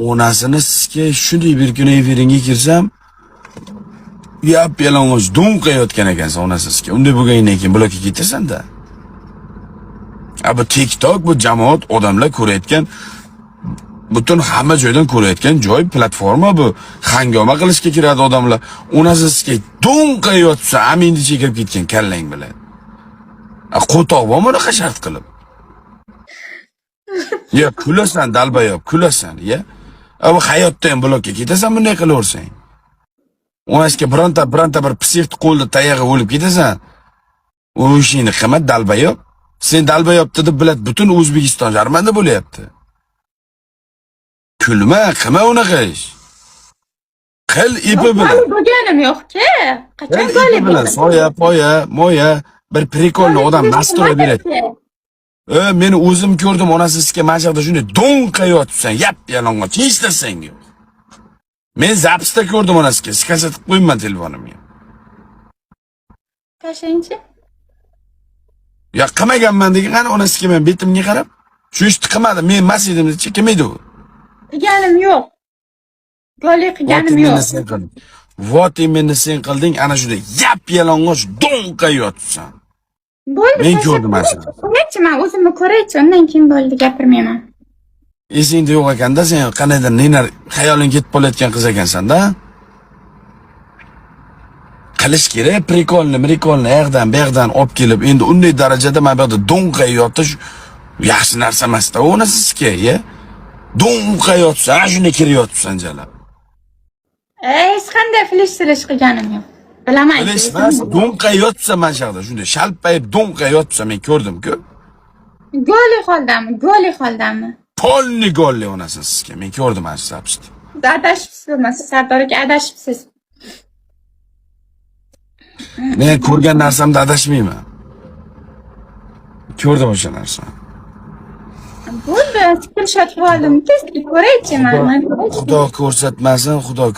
onasini sizga shunday bir kuni efiringga kirsam, yalang'och do'nqayotgan ekansan onasi sizga. Unday bo'lgandan keyin blokka ketasan-da. Bu TikTok bu jamoat odamlar ko'rayotgan, butun hamma joydan ko'rayotgan joy, platforma bu. Hangoma qilishga kiradi odamlar. Onasi sizga do'nqayotsa, aminni chekirib ketgan kallang bilan. Qo'toq bormi unaqa shart qilib? Ya kulasan, dalbayob, kulasan, ya. Bu hayotda ham blokka ketasan bunday qilaversang. Onasiga bironta bir psixni qo'lda tayog'i o'lib ketasan. U ishingni qilma dalbayob. Sen dalbayobda deb biladi butun O'zbekiston jarmanda bo'lyapti. Kulma, qilma unaqa ish. Qil ipi bilan. Bo'lganim yo'q-ku. Qachon g'olib bilan soya, poya, moya bir prikolni odam nastroy beradi. Meni o'zim ko'rdim, onasi sizga mashaqda shunday do'nqayotsan, yalang'och, hech narsang yo'q. Men zapsda ko'rdim onasiga, skachat qilib qo'yman telefonimga. Qashangchi? Ya qilmaganman degan qani onasiga men betimga qarab, shu ishni qilmadim, men emas edim-chi, kim edi u? Qilganim yo'q. G'olib qilganim yo'q. Vot meni sen qilding, ana shunday yalang'och do'nqayotsan. Bo'ldi. Men ko'rdim mana shuni. Qancha men o'zimni ko'raychi, undan keyin bo'ldi gapirmayman. Esingda yo'q ekanda, sen qanaydir nelar xayoling ketib qolayotgan qiz ekansan-da. Qilish kerak, prikolni, yoqdan, bu yoqdan olib kelib, endi unday darajada men bu yerda do'nqayotish yaxshi narsa emas-da. Uni sizga, ya. Do'nqayotsan, shunday kiryotsan jalab. Hech qanday flish qilganim yo'q. Bilaman. Flish emas, do'nqayotsan mana shu yerda, shunday shalpayib do'nqayotsan, men ko'rdim-ku. Goli holdami? Polni golli onasi sizga, men ko'rdim mana shu zapishni. Adashibsiz, Sardorga adashibsiz. Men ko'rgan narsamda adashmayman. Ko'rdim o'sha narsani. Bo'ldi, screenshot oldim, tezlik ko'raychi men. Xudo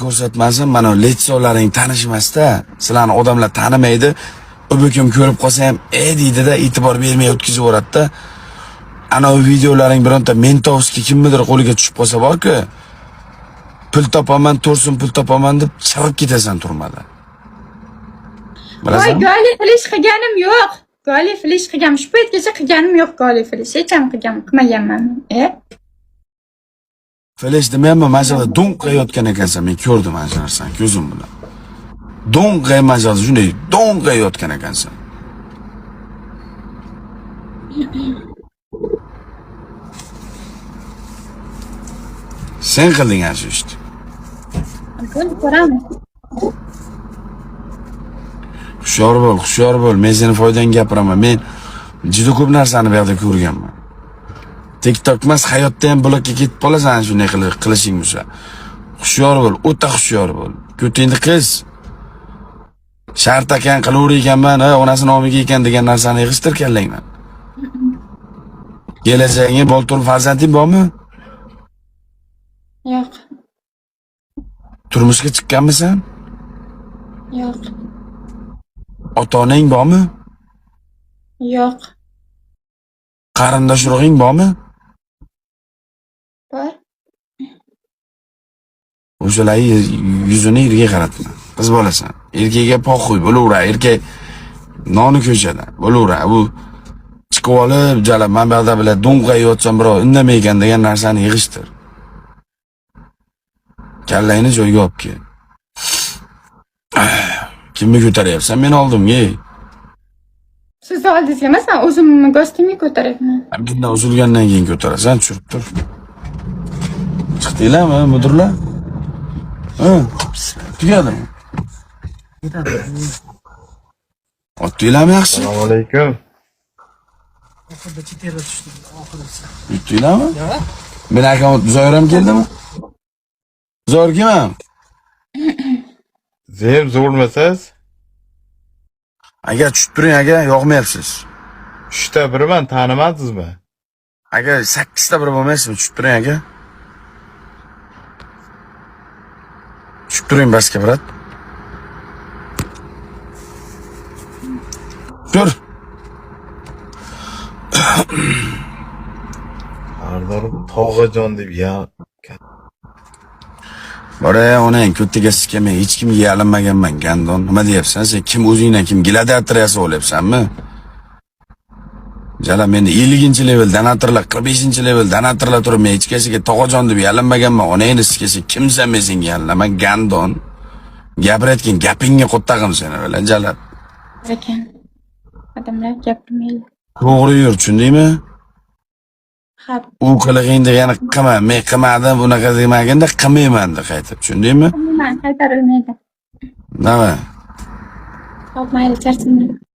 ko'rsatmasin, mana letsolaring tanishmasda, sizlarni odamlar tanimaydi. O'bikim ko'rib qolsa ham, deydi-da, e'tibor bermay o'tkazib yuboradi-da. Ana o videolaring bironta Mentovskiy kimnidir qo'liga tushib qolsa bor-ku, pul topaman, to'rsin pul topaman deb chirib ketasan turmada. Voy, goli flish qilganim yo'q. Goli flish qilganim, shu paytgacha qilganim yo'q goli flish. Hech ham qilmaganman. Flish demayman, masalan, do'nqayotgan ekansan, men ko'rdim mana shu narsani ko'zim bilan. Do'nqaymasan, shunday do'nqayotgan ekansan. Sen qilding ana shu ishni. Bo'ldi, ko'ramiz. Hushyor bo'l. Men seni foydangga gapiraman. Men juda ko'p narsani bu yerda ko'rganman. TikTok emas, hayotda ham blokka ketib qolasan shunday qilishing bo'lsa. Hushyor bo'l, o'ta hushyor bo'l. Ko'tingni qiz. Shart ekan qilaver ekanman, onasi nomiga ekan degan narsani yig'ishtir kallangdan. Kelajagingga boltur farzanding bormi? Yo'q. Turmushga chiqqanmisan? Yo'q. Ota-onang bormi? Yo'q. Qarindosh urug'ing bormi? Bor. O'shalarni yuzini yerga qaratma. Qiz bolasan. Erkakga po'xuy bo'laver, erkak noni ko'chada bo'laver. Bu chiqib olib, jala men bu yerda bilan do'nqayyotsam birov indamay ekan degan narsani yig'ishtir. Kallangni joyiga olib kel. Kimni ko'taryapsan? Men oldimga. Siz oldingizga emas, men o'zimni go'stimga ko'taryapman. Bundan uzilgandan keyin ko'tarasan, tushirib tur. Chiqdinglarmi, mudirlar? Tugadimi? Otdinglarmi yaxshi? Assalomu alaykum. Yutdinglarmi? Men akam Zoir ham keldimi? Zoir kim? Zem zo'rmasiz? Agar tushib turing, yo'qmayapsiz. 3ta birman, tanimadingizmi? 8 ta bir bo'lmaysizmi? Tushib turing aka. Tushib turing basga brat. Tur. Sardor Tog'ajon deb Bora onang ko'ttiga sizga men hech kimga yalinmaganman, gandon. Nima deyapsan? Sen kim o'zingdan kim gladiator yasab olyapsanmi? Jala meni 50-level donatorlar, 45-level donatorlar turib, men hech kimga tog'ajon deb yalinmaganman. Onangni sizga sen kimsan men senga yalinaman, gandon. Gapirayotgan gapingga qo'ttag'im seni bilan Jalal. Ekan. Odamlar gapirmaydi. To'g'ri yur, tushundingmi? Ha, U qilig'ing degani qilma, men qilmadim, bunaqa demaganda qilmayman deb qaytib, tushundingmi? man qaytarilmaydi. Nima? Hop, mayli, charchamayman.